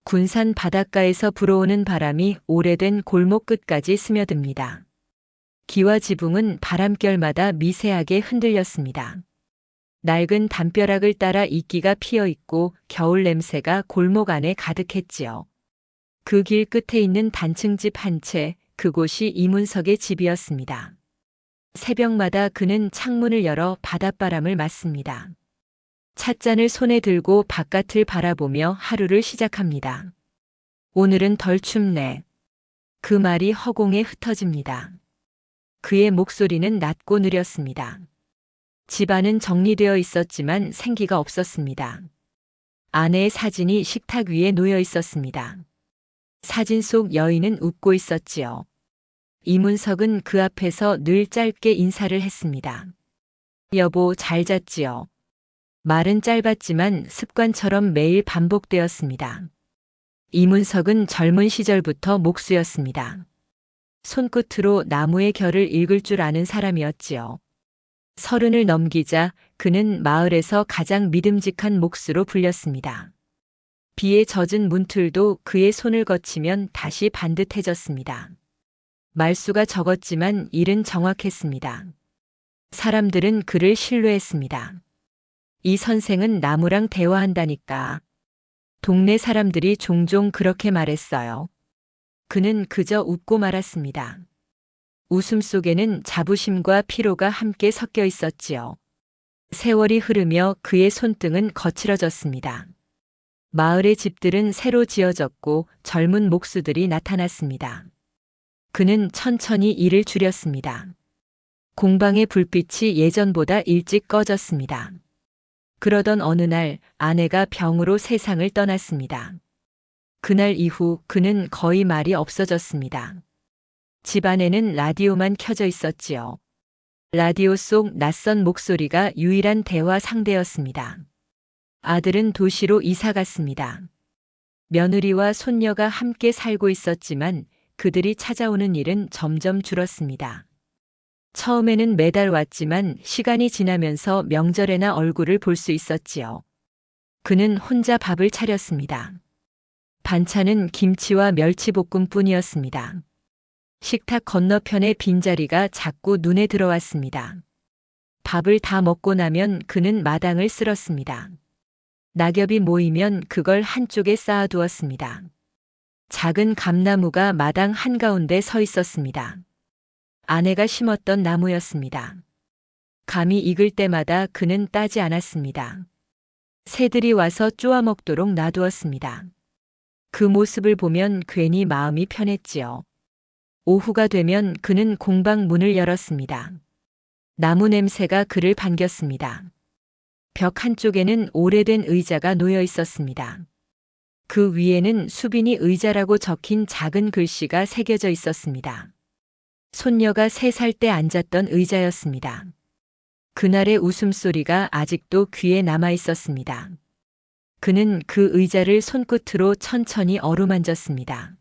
군산 바닷가에서 불어오는 바람이 오래된 골목 끝까지 스며듭니다. 기와 지붕은 바람결마다 미세하게 흔들렸습니다. 낡은 담벼락을 따라 이끼가 피어 있고 겨울 냄새가 골목 안에 가득했지요. 그 길 끝에 있는 단층 집 한 채, 그곳이 이문석의 집이었습니다. 새벽마다 그는 창문을 열어 바닷바람을 맞습니다. 찻잔을 손에 들고 바깥을 바라보며 하루를 시작합니다. 오늘은 덜 춥네. 그 말이 허공에 흩어집니다. 그의 목소리는 낮고 느렸습니다. 집안은 정리되어 있었지만 생기가 없었습니다. 아내의 사진이 식탁 위에 놓여 있었습니다. 사진 속 여인은 웃고 있었지요. 이문석은 그 앞에서 늘 짧게 인사를 했습니다. 여보, 잘 잤지요? 말은 짧았지만 습관처럼 매일 반복되었습니다. 이문석은 젊은 시절부터 목수였습니다. 손끝으로 나무의 결을 읽을 줄 아는 사람이었지요. 30을 넘기자 그는 마을에서 가장 믿음직한 목수로 불렸습니다. 비에 젖은 문틀도 그의 손을 거치면 다시 반듯해졌습니다. 말수가 적었지만 일은 정확했습니다. 사람들은 그를 신뢰했습니다. 이 선생은 나무랑 대화한다니까. 동네 사람들이 종종 그렇게 말했어요. 그는 그저 웃고 말았습니다. 웃음 속에는 자부심과 피로가 함께 섞여 있었지요. 세월이 흐르며 그의 손등은 거칠어졌습니다. 마을의 집들은 새로 지어졌고 젊은 목수들이 나타났습니다. 그는 천천히 일을 줄였습니다. 공방의 불빛이 예전보다 일찍 꺼졌습니다. 그러던 어느 날 아내가 병으로 세상을 떠났습니다. 그날 이후 그는 거의 말이 없어졌습니다. 집안에는 라디오만 켜져 있었지요. 라디오 속 낯선 목소리가 유일한 대화 상대였습니다. 아들은 도시로 이사 갔습니다. 며느리와 손녀가 함께 살고 있었지만 그들이 찾아오는 일은 점점 줄었습니다. 처음에는 매달 왔지만 시간이 지나면서 명절에나 얼굴을 볼 수 있었지요. 그는 혼자 밥을 차렸습니다. 반찬은 김치와 멸치볶음뿐이었습니다. 식탁 건너편의 빈자리가 자꾸 눈에 들어왔습니다. 밥을 다 먹고 나면 그는 마당을 쓸었습니다. 낙엽이 모이면 그걸 한쪽에 쌓아두었습니다. 작은 감나무가 마당 한가운데 서 있었습니다. 아내가 심었던 나무였습니다. 감이 익을 때마다 그는 따지 않았습니다. 새들이 와서 쪼아 먹도록 놔두었습니다. 그 모습을 보면 괜히 마음이 편했지요. 오후가 되면 그는 공방 문을 열었습니다. 나무 냄새가 그를 반겼습니다. 벽 한쪽에는 오래된 의자가 놓여 있었습니다. 그 위에는 수빈이 의자라고 적힌 작은 글씨가 새겨져 있었습니다. 손녀가 3살 때 앉았던 의자였습니다. 그날의 웃음소리가 아직도 귀에 남아 있었습니다. 그는 그 의자를 손끝으로 천천히 어루만졌습니다.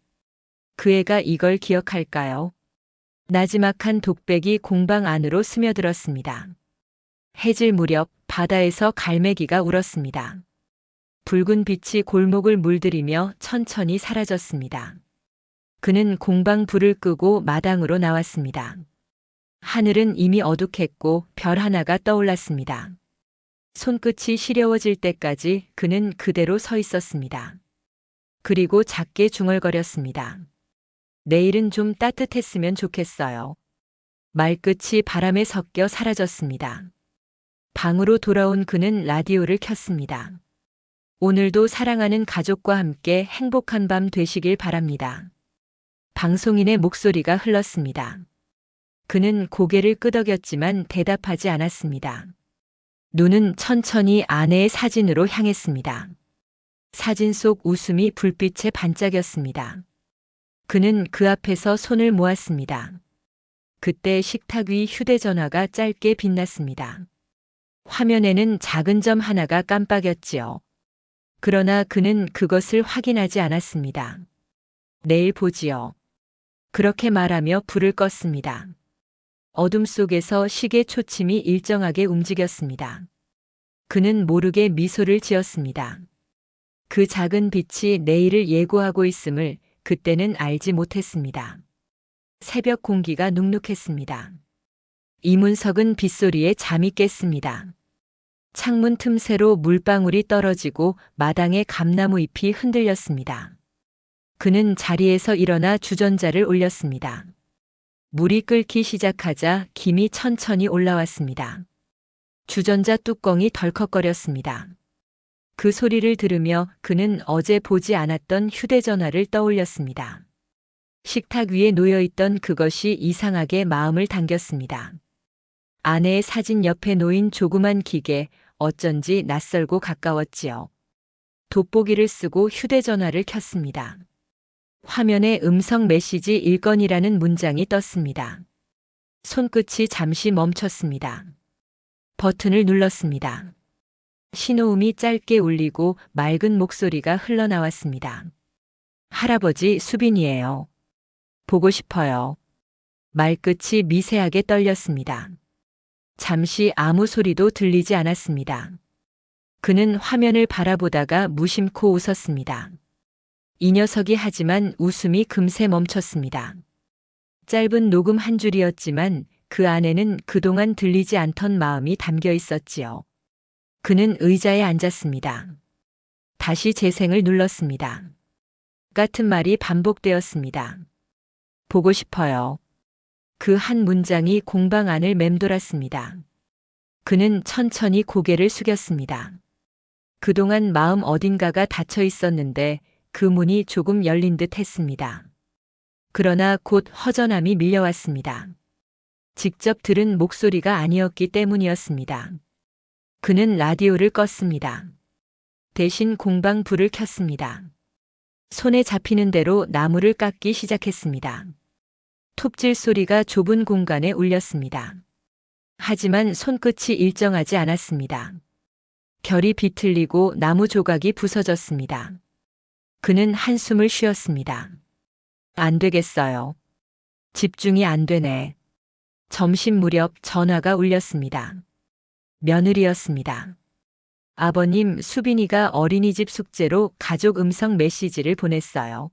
그 애가 이걸 기억할까요? 나지막한 독백이 공방 안으로 스며들었습니다. 해질 무렵 바다에서 갈매기가 울었습니다. 붉은 빛이 골목을 물들이며 천천히 사라졌습니다. 그는 공방 불을 끄고 마당으로 나왔습니다. 하늘은 이미 어둑했고 별 하나가 떠올랐습니다. 손끝이 시려워질 때까지 그는 그대로 서 있었습니다. 그리고 작게 중얼거렸습니다. 내일은 좀 따뜻했으면 좋겠어요. 말끝이 바람에 섞여 사라졌습니다. 방으로 돌아온 그는 라디오를 켰습니다. 오늘도 사랑하는 가족과 함께 행복한 밤 되시길 바랍니다. 방송인의 목소리가 흘렀습니다. 그는 고개를 끄덕였지만 대답하지 않았습니다. 눈은 천천히 아내의 사진으로 향했습니다. 사진 속 웃음이 불빛에 반짝였습니다. 그는 그 앞에서 손을 모았습니다. 그때 식탁 위 휴대전화가 짧게 빛났습니다. 화면에는 작은 점 하나가 깜빡였지요. 그러나 그는 그것을 확인하지 않았습니다. 내일 보지요. 그렇게 말하며 불을 껐습니다. 어둠 속에서 시계 초침이 일정하게 움직였습니다. 그는 모르게 미소를 지었습니다. 그 작은 빛이 내일을 예고하고 있음을 그때는 알지 못했습니다. 새벽 공기가 눅눅했습니다. 이문석은 빗소리에 잠이 깼습니다. 창문 틈새로 물방울이 떨어지고 마당의 감나무 잎이 흔들렸습니다. 그는 자리에서 일어나 주전자를 올렸습니다. 물이 끓기 시작하자 김이 천천히 올라왔습니다. 주전자 뚜껑이 덜컥거렸습니다. 그 소리를 들으며 그는 어제 보지 않았던 휴대전화를 떠올렸습니다. 식탁 위에 놓여있던 그것이 이상하게 마음을 당겼습니다. 아내의 사진 옆에 놓인 조그만 기계, 어쩐지 낯설고 가까웠지요. 돋보기를 쓰고 휴대전화를 켰습니다. 화면에 음성 메시지 1건이라는 문장이 떴습니다. 손끝이 잠시 멈췄습니다. 버튼을 눌렀습니다. 신호음이 짧게 울리고 맑은 목소리가 흘러나왔습니다. 할아버지 수빈이에요. 보고 싶어요. 말끝이 미세하게 떨렸습니다. 잠시 아무 소리도 들리지 않았습니다. 그는 화면을 바라보다가 무심코 웃었습니다. 이 녀석이 하지만 웃음이 금세 멈췄습니다. 짧은 녹음 한 줄이었지만 그 안에는 그동안 들리지 않던 마음이 담겨 있었지요. 그는 의자에 앉았습니다. 다시 재생을 눌렀습니다. 같은 말이 반복되었습니다. 보고 싶어요. 그 한 문장이 공방 안을 맴돌았습니다. 그는 천천히 고개를 숙였습니다. 그동안 마음 어딘가가 닫혀 있었는데 그 문이 조금 열린 듯 했습니다. 그러나 곧 허전함이 밀려왔습니다. 직접 들은 목소리가 아니었기 때문이었습니다. 그는 라디오를 껐습니다. 대신 공방 불을 켰습니다. 손에 잡히는 대로 나무를 깎기 시작했습니다. 톱질 소리가 좁은 공간에 울렸습니다. 하지만 손끝이 일정하지 않았습니다. 결이 비틀리고 나무 조각이 부서졌습니다. 그는 한숨을 쉬었습니다. 안 되겠어요. 집중이 안 되네. 점심 무렵 전화가 울렸습니다. 며느리였습니다. 아버님, 수빈이가 어린이집 숙제로 가족 음성 메시지를 보냈어요.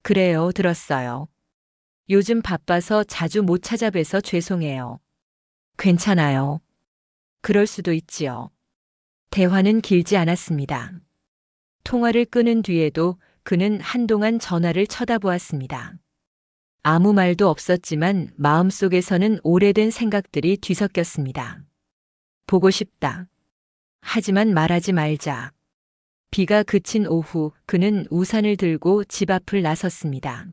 그래요, 들었어요. 요즘 바빠서 자주 못 찾아뵈서 죄송해요. 괜찮아요. 그럴 수도 있지요. 대화는 길지 않았습니다. 통화를 끊은 뒤에도 그는 한동안 전화를 쳐다보았습니다. 아무 말도 없었지만 마음속에서는 오래된 생각들이 뒤섞였습니다. 보고 싶다. 하지만 말하지 말자. 비가 그친 오후 그는 우산을 들고 집 앞을 나섰습니다.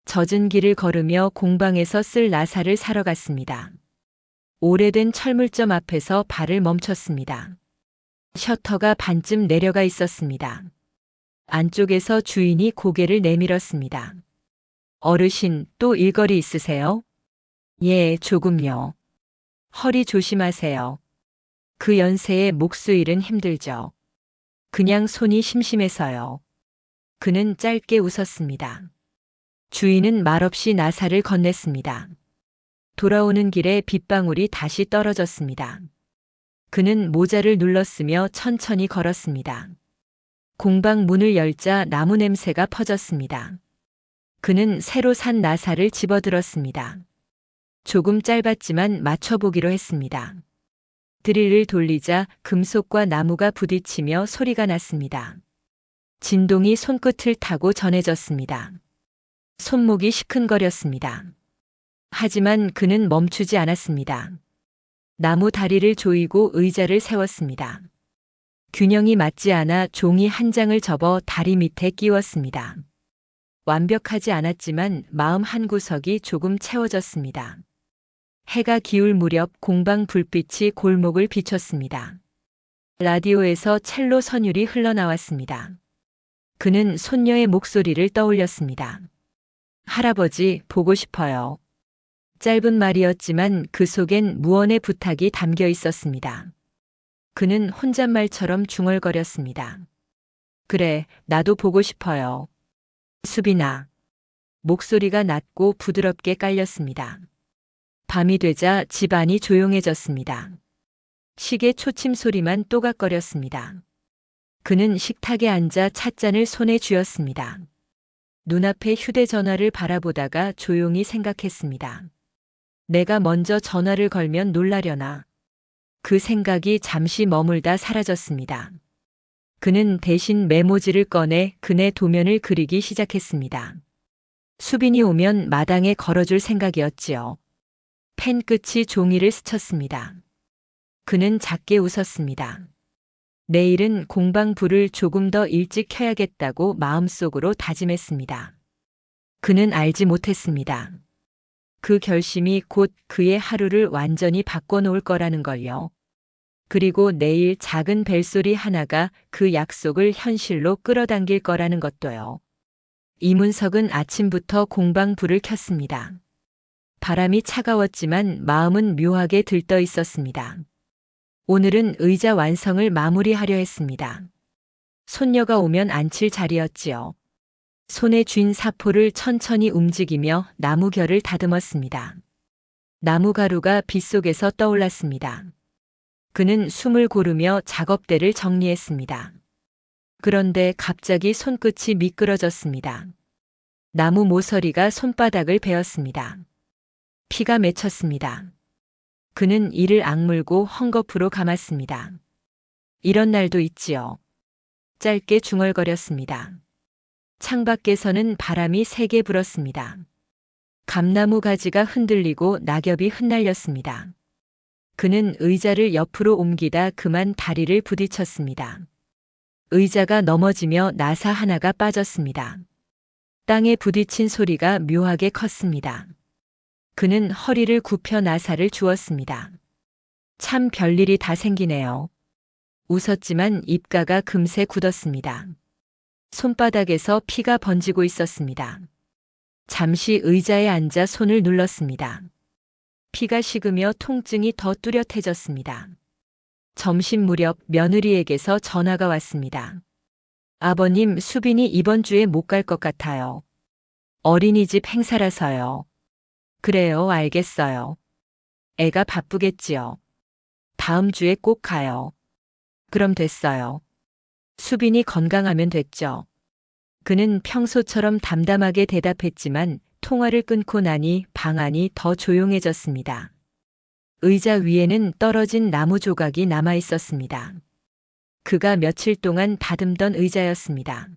젖은 길을 걸으며 공방에서 쓸 나사를 사러 갔습니다. 오래된 철물점 앞에서 발을 멈췄습니다. 셔터가 반쯤 내려가 있었습니다. 안쪽에서 주인이 고개를 내밀었습니다. 어르신, 또 일거리 있으세요? 예, 조금요. 허리 조심하세요. 그 연세에 목수일은 힘들죠. 그냥 손이 심심해서요. 그는 짧게 웃었습니다. 주인은 말없이 나사를 건넸습니다. 돌아오는 길에 빗방울이 다시 떨어졌습니다. 그는 모자를 눌렀으며 천천히 걸었습니다. 공방 문을 열자 나무 냄새가 퍼졌습니다. 그는 새로 산 나사를 집어들었습니다. 조금 짧았지만 맞춰보기로 했습니다. 드릴을 돌리자 금속과 나무가 부딪히며 소리가 났습니다. 진동이 손끝을 타고 전해졌습니다. 손목이 시큰거렸습니다. 하지만 그는 멈추지 않았습니다. 나무 다리를 조이고 의자를 세웠습니다. 균형이 맞지 않아 종이 한 장을 접어 다리 밑에 끼웠습니다. 완벽하지 않았지만 마음 한구석이 조금 채워졌습니다. 해가 기울 무렵 공방 불빛이 골목을 비췄습니다. 라디오에서 첼로 선율이 흘러나왔습니다. 그는 손녀의 목소리를 떠올렸습니다. 할아버지, 보고 싶어요. 짧은 말이었지만 그 속엔 무언의 부탁이 담겨 있었습니다. 그는 혼잣말처럼 중얼거렸습니다. 그래, 나도 보고 싶어요. 수빈아. 목소리가 낮고 부드럽게 깔렸습니다. 밤이 되자 집안이 조용해졌습니다. 시계 초침 소리만 또각거렸습니다. 그는 식탁에 앉아 찻잔을 손에 쥐었습니다. 눈앞에 휴대전화를 바라보다가 조용히 생각했습니다. 내가 먼저 전화를 걸면 놀라려나. 그 생각이 잠시 머물다 사라졌습니다. 그는 대신 메모지를 꺼내 그네 도면을 그리기 시작했습니다. 수빈이 오면 마당에 걸어줄 생각이었지요. 펜 끝이 종이를 스쳤습니다. 그는 작게 웃었습니다. 내일은 공방 불을 조금 더 일찍 켜야겠다고 마음속으로 다짐했습니다. 그는 알지 못했습니다. 그 결심이 곧 그의 하루를 완전히 바꿔놓을 거라는 걸요. 그리고 내일 작은 벨소리 하나가 그 약속을 현실로 끌어당길 거라는 것도요. 이문석은 아침부터 공방 불을 켰습니다. 바람이 차가웠지만 마음은 묘하게 들떠 있었습니다. 오늘은 의자 완성을 마무리하려 했습니다. 손녀가 오면 앉힐 자리였지요. 손에 쥔 사포를 천천히 움직이며 나무 결을 다듬었습니다. 나무 가루가 빗속에서 떠올랐습니다. 그는 숨을 고르며 작업대를 정리했습니다. 그런데 갑자기 손끝이 미끄러졌습니다. 나무 모서리가 손바닥을 베었습니다. 피가 맺혔습니다. 그는 이를 악물고 헝겊으로 감았습니다. 이런 날도 있지요. 짧게 중얼거렸습니다. 창밖에서는 바람이 세게 불었습니다. 감나무 가지가 흔들리고 낙엽이 흩날렸습니다. 그는 의자를 옆으로 옮기다 그만 다리를 부딪혔습니다. 의자가 넘어지며 나사 하나가 빠졌습니다. 땅에 부딪힌 소리가 묘하게 컸습니다. 그는 허리를 굽혀 나사를 주었습니다. 참 별일이 다 생기네요. 웃었지만 입가가 금세 굳었습니다. 손바닥에서 피가 번지고 있었습니다. 잠시 의자에 앉아 손을 눌렀습니다. 피가 식으며 통증이 더 뚜렷해졌습니다. 점심 무렵 며느리에게서 전화가 왔습니다. 아버님, 수빈이 이번 주에 못 갈 것 같아요. 어린이집 행사라서요. 그래요, 알겠어요. 애가 바쁘겠지요. 다음 주에 꼭 가요. 그럼 됐어요. 수빈이 건강하면 됐죠. 그는 평소처럼 담담하게 대답했지만 통화를 끊고 나니 방 안이 더 조용해졌습니다. 의자 위에는 떨어진 나무 조각이 남아 있었습니다. 그가 며칠 동안 다듬던 의자였습니다.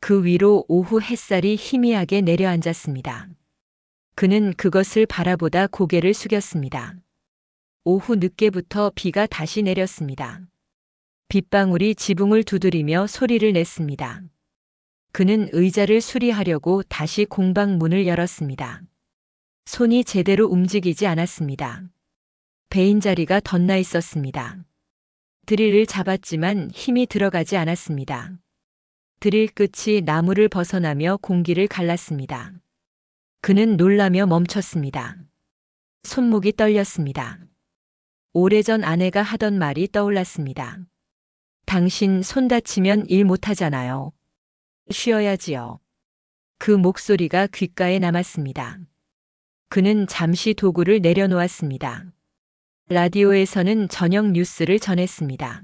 그 위로 오후 햇살이 희미하게 내려앉았습니다. 그는 그것을 바라보다 고개를 숙였습니다. 오후 늦게부터 비가 다시 내렸습니다. 빗방울이 지붕을 두드리며 소리를 냈습니다. 그는 의자를 수리하려고 다시 공방 문을 열었습니다. 손이 제대로 움직이지 않았습니다. 베인 자리가 덧나 있었습니다. 드릴을 잡았지만 힘이 들어가지 않았습니다. 드릴 끝이 나무를 벗어나며 공기를 갈랐습니다. 그는 놀라며 멈췄습니다. 손목이 떨렸습니다. 오래전 아내가 하던 말이 떠올랐습니다. 당신 손 다치면 일 못하잖아요. 쉬어야지요. 그 목소리가 귓가에 남았습니다. 그는 잠시 도구를 내려놓았습니다. 라디오에서는 저녁 뉴스를 전했습니다.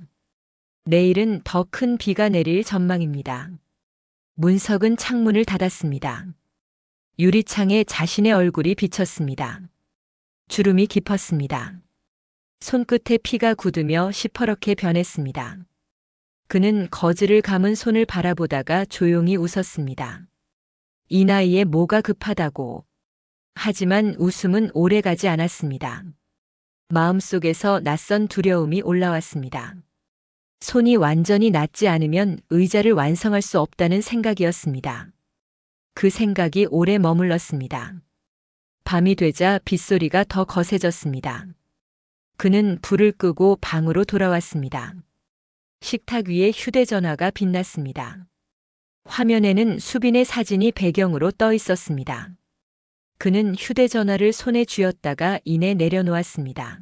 내일은 더 큰 비가 내릴 전망입니다. 문석은 창문을 닫았습니다. 유리창에 자신의 얼굴이 비쳤습니다. 주름이 깊었습니다. 손끝에 피가 굳으며 시퍼렇게 변했습니다. 그는 거즈를 감은 손을 바라보다가 조용히 웃었습니다. 이 나이에 뭐가 급하다고. 하지만 웃음은 오래가지 않았습니다. 마음속에서 낯선 두려움이 올라왔습니다. 손이 완전히 낫지 않으면 의자를 완성할 수 없다는 생각이었습니다. 그 생각이 오래 머물렀습니다. 밤이 되자 빗소리가 더 거세졌습니다. 그는 불을 끄고 방으로 돌아왔습니다. 식탁 위에 휴대전화가 빛났습니다. 화면에는 수빈의 사진이 배경으로 떠 있었습니다. 그는 휴대전화를 손에 쥐었다가 이내 내려놓았습니다.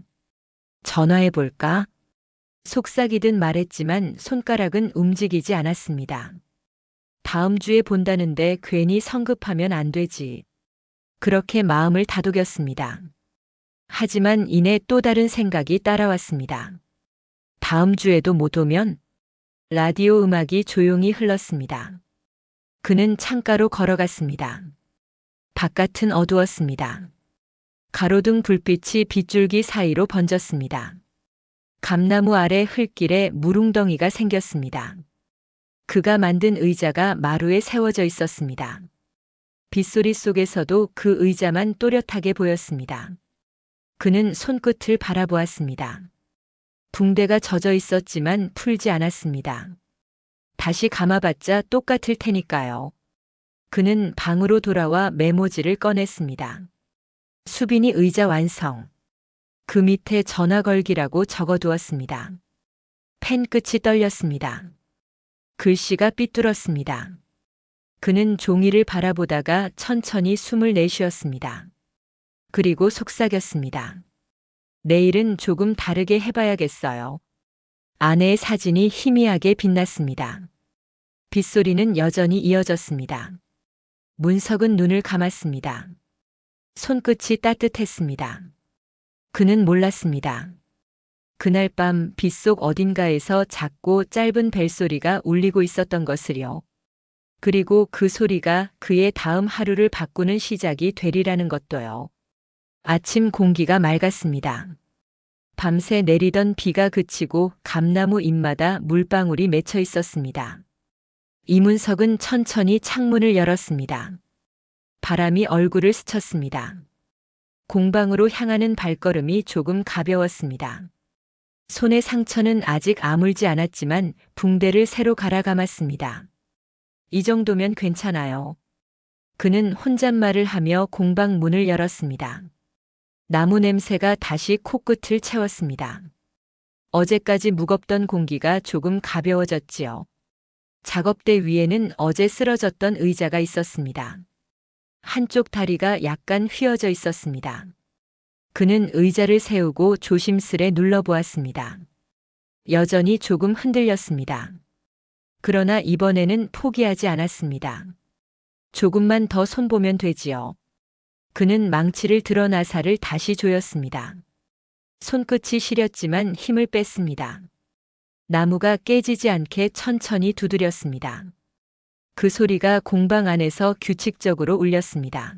전화해 볼까? 속삭이듯 말했지만 손가락은 움직이지 않았습니다. 다음 주에 본다는데 괜히 성급하면 안 되지. 그렇게 마음을 다독였습니다. 하지만 이내 또 다른 생각이 따라왔습니다. 다음 주에도 못 오면? 라디오 음악이 조용히 흘렀습니다. 그는 창가로 걸어갔습니다. 바깥은 어두웠습니다. 가로등 불빛이 빗줄기 사이로 번졌습니다. 감나무 아래 흙길에 물웅덩이가 생겼습니다. 그가 만든 의자가 마루에 세워져 있었습니다. 빗소리 속에서도 그 의자만 또렷하게 보였습니다. 그는 손끝을 바라보았습니다. 붕대가 젖어 있었지만 풀지 않았습니다. 다시 감아봤자 똑같을 테니까요. 그는 방으로 돌아와 메모지를 꺼냈습니다. 수빈이 의자 완성. 그 밑에 전화 걸기라고 적어두었습니다. 펜 끝이 떨렸습니다. 글씨가 삐뚤었습니다. 그는 종이를 바라보다가 천천히 숨을 내쉬었습니다. 그리고 속삭였습니다. 내일은 조금 다르게 해봐야겠어요. 아내의 사진이 희미하게 빛났습니다. 빗소리는 여전히 이어졌습니다. 문석은 눈을 감았습니다. 손끝이 따뜻했습니다. 그는 몰랐습니다. 그날 밤 빗속 어딘가에서 작고 짧은 벨소리가 울리고 있었던 것을요. 그리고 그 소리가 그의 다음 하루를 바꾸는 시작이 되리라는 것도요. 아침 공기가 맑았습니다. 밤새 내리던 비가 그치고 감나무 잎마다 물방울이 맺혀 있었습니다. 이문석은 천천히 창문을 열었습니다. 바람이 얼굴을 스쳤습니다. 공방으로 향하는 발걸음이 조금 가벼웠습니다. 손의 상처는 아직 아물지 않았지만 붕대를 새로 갈아 감았습니다. 이 정도면 괜찮아요. 그는 혼잣말을 하며 공방 문을 열었습니다. 나무 냄새가 다시 코끝을 채웠습니다. 어제까지 무겁던 공기가 조금 가벼워졌지요. 작업대 위에는 어제 쓰러졌던 의자가 있었습니다. 한쪽 다리가 약간 휘어져 있었습니다. 그는 의자를 세우고 조심스레 눌러보았습니다. 여전히 조금 흔들렸습니다. 그러나 이번에는 포기하지 않았습니다. 조금만 더 손보면 되지요. 그는 망치를 들어 나사를 다시 조였습니다. 손끝이 시렸지만 힘을 뺐습니다. 나무가 깨지지 않게 천천히 두드렸습니다. 그 소리가 공방 안에서 규칙적으로 울렸습니다.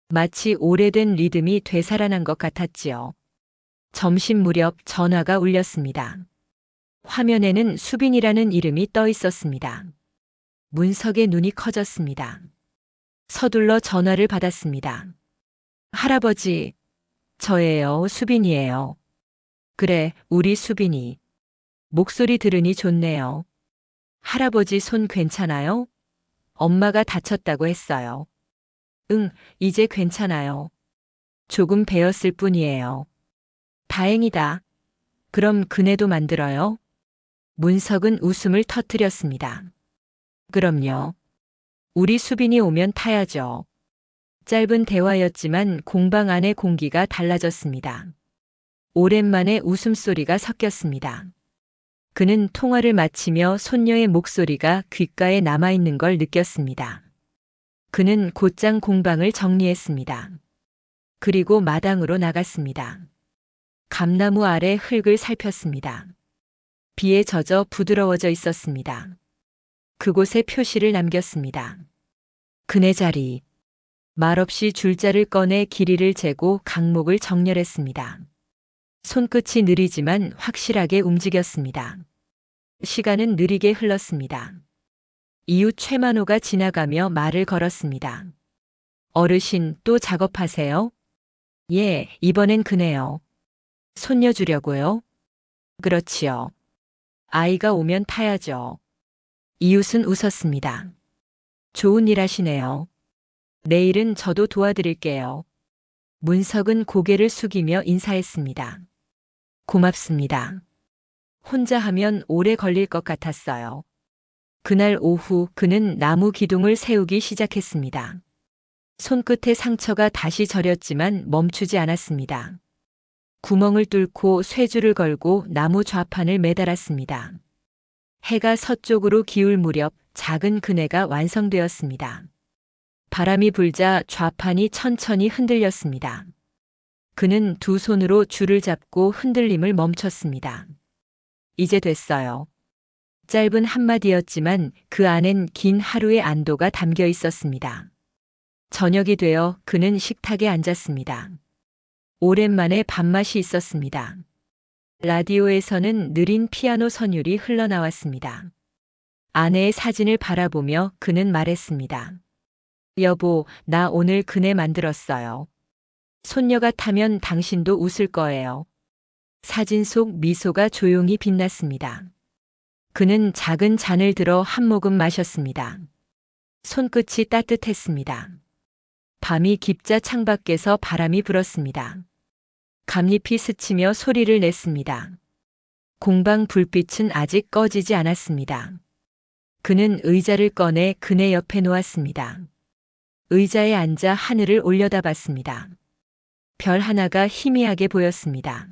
마치 오래된 리듬이 되살아난 것 같았지요. 점심 무렵 전화가 울렸습니다. 화면에는 수빈이라는 이름이 떠 있었습니다. 문석의 눈이 커졌습니다. 서둘러 전화를 받았습니다. 할아버지, 저예요, 수빈이에요. 그래, 우리 수빈이. 목소리 들으니 좋네요. 할아버지 손 괜찮아요? 엄마가 다쳤다고 했어요. 응, 이제 괜찮아요. 조금 베었을 뿐이에요. 다행이다. 그럼 그네도 만들어요? 문석은 웃음을 터뜨렸습니다. 그럼요. 우리 수빈이 오면 타야죠. 짧은 대화였지만 공방 안의 공기가 달라졌습니다. 오랜만에 웃음소리가 섞였습니다. 그는 통화를 마치며 손녀의 목소리가 귓가에 남아있는 걸 느꼈습니다. 그는 곧장 공방을 정리했습니다. 그리고 마당으로 나갔습니다. 감나무 아래 흙을 살폈습니다. 비에 젖어 부드러워져 있었습니다. 그곳에 표시를 남겼습니다. 그네 자리. 말없이 줄자를 꺼내 길이를 재고 강목을 정렬했습니다. 손끝이 느리지만 확실하게 움직였습니다. 시간은 느리게 흘렀습니다. 이웃 최만호가 지나가며 말을 걸었습니다. 어르신, 또 작업하세요? 예, 이번엔 그네요. 손녀 주려고요? 그렇지요. 아이가 오면 타야죠. 이웃은 웃었습니다. 좋은 일 하시네요. 내일은 저도 도와드릴게요. 문석은 고개를 숙이며 인사했습니다. 고맙습니다. 혼자 하면 오래 걸릴 것 같았어요. 그날 오후 그는 나무 기둥을 세우기 시작했습니다. 손끝의 상처가 다시 저렸지만 멈추지 않았습니다. 구멍을 뚫고 쇠줄을 걸고 나무 좌판을 매달았습니다. 해가 서쪽으로 기울 무렵 작은 그네가 완성되었습니다. 바람이 불자 좌판이 천천히 흔들렸습니다. 그는 두 손으로 줄을 잡고 흔들림을 멈췄습니다. 이제 됐어요. 짧은 한마디였지만 그 안엔 긴 하루의 안도가 담겨 있었습니다. 저녁이 되어 그는 식탁에 앉았습니다. 오랜만에 밥맛이 있었습니다. 라디오에서는 느린 피아노 선율이 흘러나왔습니다. 아내의 사진을 바라보며 그는 말했습니다. 여보, 나 오늘 그네 만들었어요. 손녀가 타면 당신도 웃을 거예요. 사진 속 미소가 조용히 빛났습니다. 그는 작은 잔을 들어 한 모금 마셨습니다. 손끝이 따뜻했습니다. 밤이 깊자 창밖에서 바람이 불었습니다. 감잎이 스치며 소리를 냈습니다. 공방 불빛은 아직 꺼지지 않았습니다. 그는 의자를 꺼내 그네 옆에 놓았습니다. 의자에 앉아 하늘을 올려다봤습니다. 별 하나가 희미하게 보였습니다.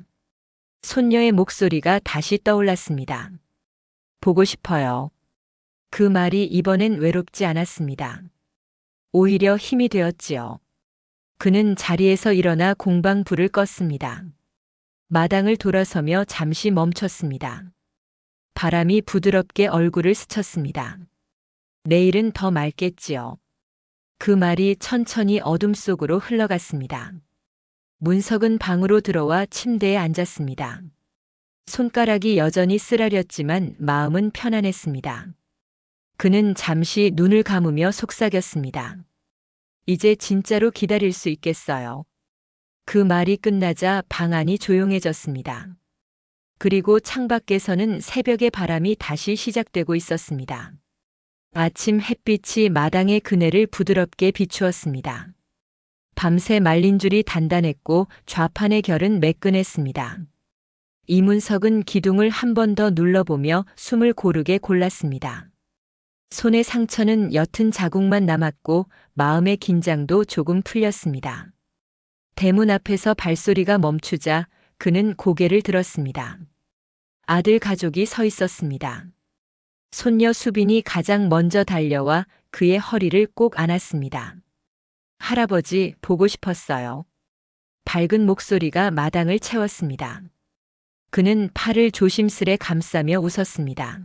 손녀의 목소리가 다시 떠올랐습니다. 보고 싶어요. 그 말이 이번엔 외롭지 않았습니다. 오히려 힘이 되었지요. 그는 자리에서 일어나 공방 불을 껐습니다. 마당을 돌아서며 잠시 멈췄습니다. 바람이 부드럽게 얼굴을 스쳤습니다. 내일은 더 맑겠지요. 그 말이 천천히 어둠 속으로 흘러갔습니다. 문석은 방으로 들어와 침대에 앉았습니다. 손가락이 여전히 쓰라렸지만 마음은 편안했습니다. 그는 잠시 눈을 감으며 속삭였습니다. 이제 진짜로 기다릴 수 있겠어요. 그 말이 끝나자 방 안이 조용해졌습니다. 그리고 창밖에서는 새벽의 바람이 다시 시작되고 있었습니다. 아침 햇빛이 마당의 그네를 부드럽게 비추었습니다. 밤새 말린 줄이 단단했고 좌판의 결은 매끈했습니다. 이문석은 기둥을 한 번 더 눌러보며 숨을 고르게 골랐습니다. 손의 상처는 옅은 자국만 남았고 마음의 긴장도 조금 풀렸습니다. 대문 앞에서 발소리가 멈추자 그는 고개를 들었습니다. 아들 가족이 서 있었습니다. 손녀 수빈이 가장 먼저 달려와 그의 허리를 꼭 안았습니다. 할아버지, 보고 싶었어요. 밝은 목소리가 마당을 채웠습니다. 그는 팔을 조심스레 감싸며 웃었습니다.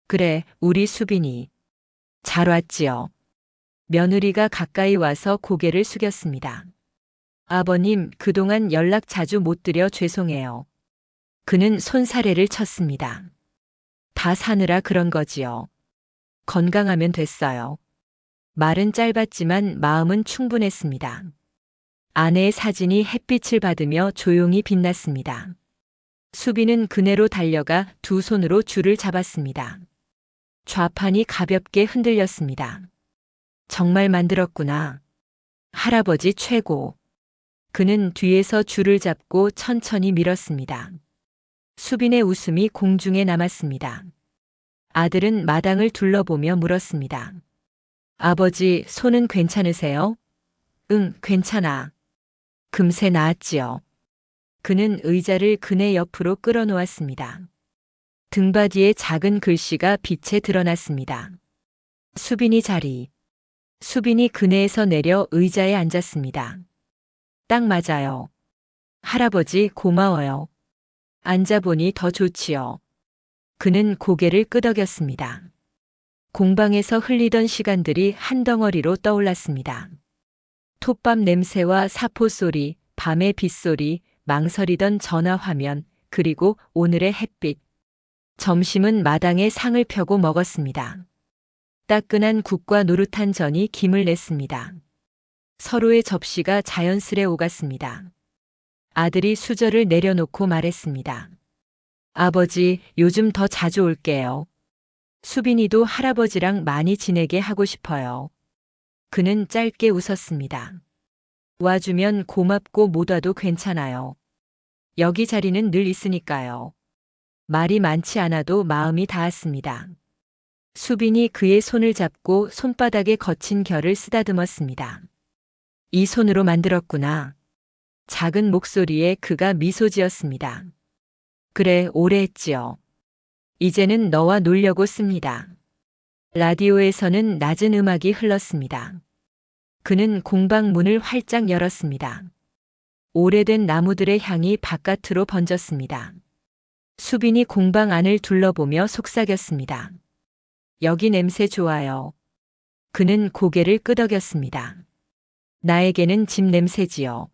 그래, 우리 수빈이. 잘 왔지요. 며느리가 가까이 와서 고개를 숙였습니다. 아버님, 그동안 연락 자주 못 드려 죄송해요. 그는 손사래를 쳤습니다. 다 사느라 그런 거지요. 건강하면 됐어요. 말은 짧았지만 마음은 충분했습니다. 아내의 사진이 햇빛을 받으며 조용히 빛났습니다. 수빈은 그네로 달려가 두 손으로 줄을 잡았습니다. 좌판이 가볍게 흔들렸습니다. 정말 만들었구나. 할아버지 최고. 그는 뒤에서 줄을 잡고 천천히 밀었습니다. 수빈의 웃음이 공중에 남았습니다. 아들은 마당을 둘러보며 물었습니다. 아버지, 손은 괜찮으세요? 응, 괜찮아. 금세 나았지요. 그는 의자를 그네 옆으로 끌어놓았습니다. 등받이에 작은 글씨가 빛에 드러났습니다. 수빈이 자리. 수빈이 그네에서 내려 의자에 앉았습니다. 딱 맞아요. 할아버지 고마워요. 앉아보니 더 좋지요. 그는 고개를 끄덕였습니다. 공방에서 흘리던 시간들이 한 덩어리로 떠올랐습니다. 톱밥 냄새와 사포 소리, 밤의 빗소리, 망설이던 전화 화면, 그리고 오늘의 햇빛. 점심은 마당에 상을 펴고 먹었습니다. 따끈한 국과 노릇한 전이 김을 냈습니다. 서로의 접시가 자연스레 오갔습니다. 아들이 수저를 내려놓고 말했습니다. 아버지, 요즘 더 자주 올게요. 수빈이도 할아버지랑 많이 지내게 하고 싶어요. 그는 짧게 웃었습니다. 와주면 고맙고 못 와도 괜찮아요. 여기 자리는 늘 있으니까요. 말이 많지 않아도 마음이 닿았습니다. 수빈이 그의 손을 잡고 손바닥에 거친 결을 쓰다듬었습니다. 이 손으로 만들었구나. 작은 목소리에 그가 미소 지었습니다. 그래, 오래 했지요. 이제는 너와 놀려고 씁니다. 라디오에서는 낮은 음악이 흘렀습니다. 그는 공방 문을 활짝 열었습니다. 오래된 나무들의 향이 바깥으로 번졌습니다. 수빈이 공방 안을 둘러보며 속삭였습니다. 여기 냄새 좋아요. 그는 고개를 끄덕였습니다. 나에게는 집 냄새지요.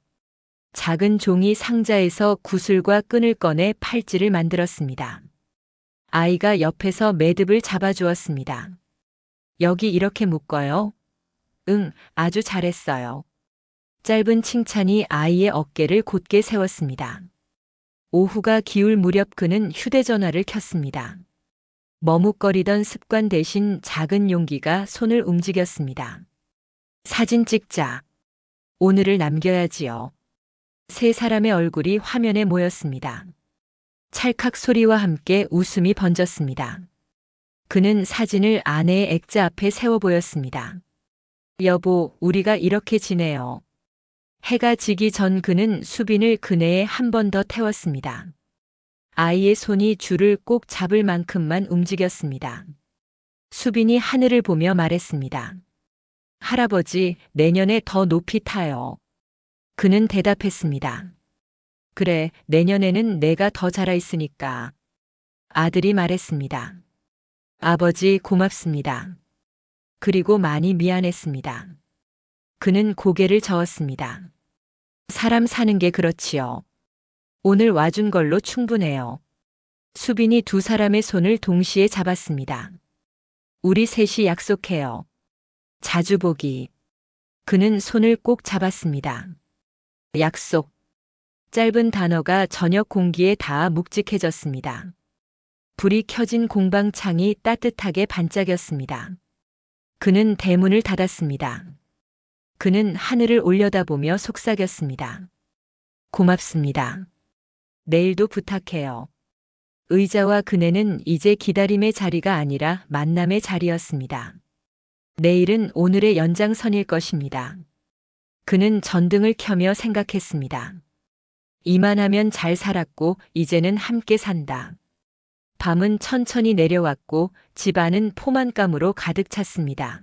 작은 종이 상자에서 구슬과 끈을 꺼내 팔찌를 만들었습니다. 아이가 옆에서 매듭을 잡아주었습니다. 여기 이렇게 묶어요? 응, 아주 잘했어요. 짧은 칭찬이 아이의 어깨를 곧게 세웠습니다. 오후가 기울 무렵 그는 휴대전화를 켰습니다. 머뭇거리던 습관 대신 작은 용기가 손을 움직였습니다. 사진 찍자. 오늘을 남겨야지요. 세 사람의 얼굴이 화면에 모였습니다. 찰칵 소리와 함께 웃음이 번졌습니다. 그는 사진을 아내의 액자 앞에 세워 보였습니다. 여보, 우리가 이렇게 지내요. 해가 지기 전 그는 수빈을 그네에 한 번 더 태웠습니다. 아이의 손이 줄을 꼭 잡을 만큼만 움직였습니다. 수빈이 하늘을 보며 말했습니다. 할아버지, 내년에 더 높이 타요. 그는 대답했습니다. 그래, 내년에는 내가 더 자라 있으니까. 아들이 말했습니다. 아버지, 고맙습니다. 그리고 많이 미안했습니다. 그는 고개를 저었습니다. 사람 사는 게 그렇지요. 오늘 와준 걸로 충분해요. 수빈이 두 사람의 손을 동시에 잡았습니다. 우리 셋이 약속해요. 자주 보기. 그는 손을 꼭 잡았습니다. 약속. 짧은 단어가 저녁 공기에 닿아 묵직해졌습니다. 불이 켜진 공방 창이 따뜻하게 반짝였습니다. 그는 대문을 닫았습니다. 그는 하늘을 올려다보며 속삭였습니다. 고맙습니다. 내일도 부탁해요. 의자와 그네는 이제 기다림의 자리가 아니라 만남의 자리였습니다. 내일은 오늘의 연장선일 것입니다. 그는 전등을 켜며 생각했습니다. 이만하면 잘 살았고 이제는 함께 산다. 밤은 천천히 내려왔고 집안은 포만감으로 가득 찼습니다.